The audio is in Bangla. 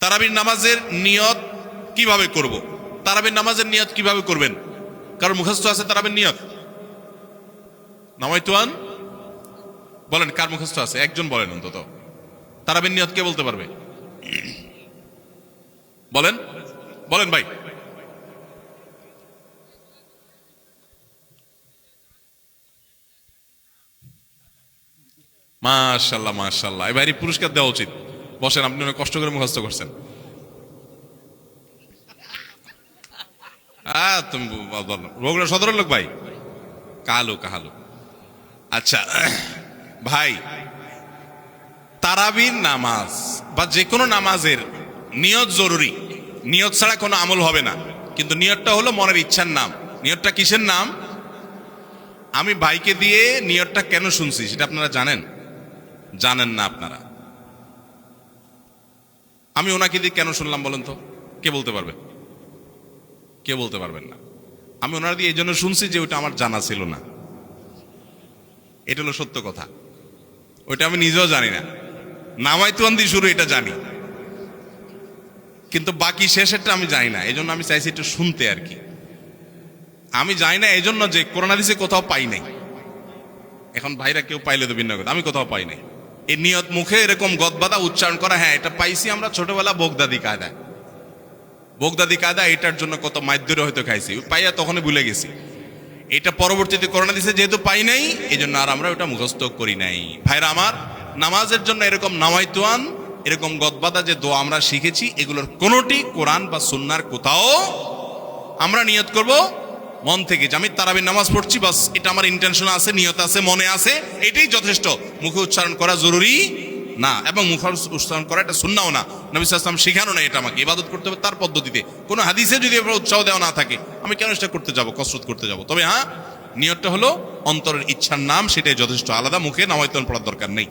তারাবির নামাজের নিয়ত কিভাবে করব? তারাবির নামাজের নিয়ত কিভাবে করবেন? কারণ মুখস্থ আছে তারাবির নিয়ত? নামাইতুয়ান বলেন, কার মুখস্থ আছে? একজন বলেন অন্তত। তারাবির নিয়ত কে বলতে পারবে? বলেন বলেন ভাই। মাশাআল্লাহ মাশাআল্লাহ, এবারই পুরস্কার দেওয়া উচিত। বসেন, আপনি অনেক কষ্ট করে মুখস্থ করছেন। তুমি বগুড়া সদরের লোক ভাই? কাহালু কাহালু। আচ্ছা ভাই, তারাবির নামাজ বা যে কোনো নামাজের নিয়ত জরুরি। নিয়ত ছাড়া কোনো আমল হবে না। কিন্তু নিয়তটা হলো মনের ইচ্ছার নাম। নিয়তটা কিসের নাম? আমি ভাইকে দিয়ে নিয়তটা কেন শুনছি সেটা আপনারা জানেন? জানেন না আপনারা? আমি ওনাকে দিয়ে কেন শুনলাম বলেন তো? কে বলতে পারবে? কে বলতে পারবেন না? আমি ওনার দিয়ে এই জন্য শুনছি যে ওইটা আমার জানা ছিল না। এটা হলো সত্য কথা। ওইটা আমি নিজেও জানি না। নামাইতুয়ান দিয়ে শুরু এটা জানি, কিন্তু বাকি শেষেরটা আমি জানি না। এই জন্য আমি চাইছি একটু শুনতে আর কি। আমি জানি না এই জন্য যে কোরআন হাদিসে কোথাও পাই নাই। এখন ভাইরা কেউ পাইলে তো ভিন্ন কথা, আমি কোথাও পাই নাই। এই নিয়ত মুখে এরকম গদবাদা উচ্চারণ করা, হ্যাঁ এটা পাইছি আমরা ছোটবেলা বোগদাদি কায়দায়। বোগদাদি কায়দা এটার জন্য কত মাইদ্যরে হয়তো খাইছি, পাইয়া তখনই ভুলে গেছি। এটা পরবর্তীতে করোনা দিছে যেহেতু পাই নাই, এই জন্য আর আমরা ওটা মুখস্থ করি নাই। ভাইরা আমার, নামাজের জন্য এরকম নামাইতুয়ান, এরকম গদবাদা যে দোয়া আমরা শিখেছি, এগুলোর কোনোটি কোরআন বা সুন্নাহর কোথাও আমরা নিয়ত করব মন থেকে যে আমি তারাবির নামাজ পড়ছি, বাস এটা আমার ইন্টেনশন আছে, নিয়ত আছে, মনে আছে, এটাই যথেষ্ট। মুখে উচ্চারণ করা জরুরি না, এবং মুখে উচ্চারণ করা এটা সুন্নাহও না। নবী সাল্লাল্লাহু আলাইহি ওয়াসাল্লাম শিখানো না। এটা আমাকে ইবাদত করতে হবে তার পদ্ধতিতে। কোনো হাদিসে যদি উৎসাহ দেওয়া না থাকে, আমি কেন সেটা করতে যাব, কসরত করতে যাব? তবে হ্যাঁ, নিয়তটা হলো অন্তরের ইচ্ছার নাম, সেটাই যথেষ্ট। আলাদা মুখে নামাইতুয়ান পড়ার দরকার নেই।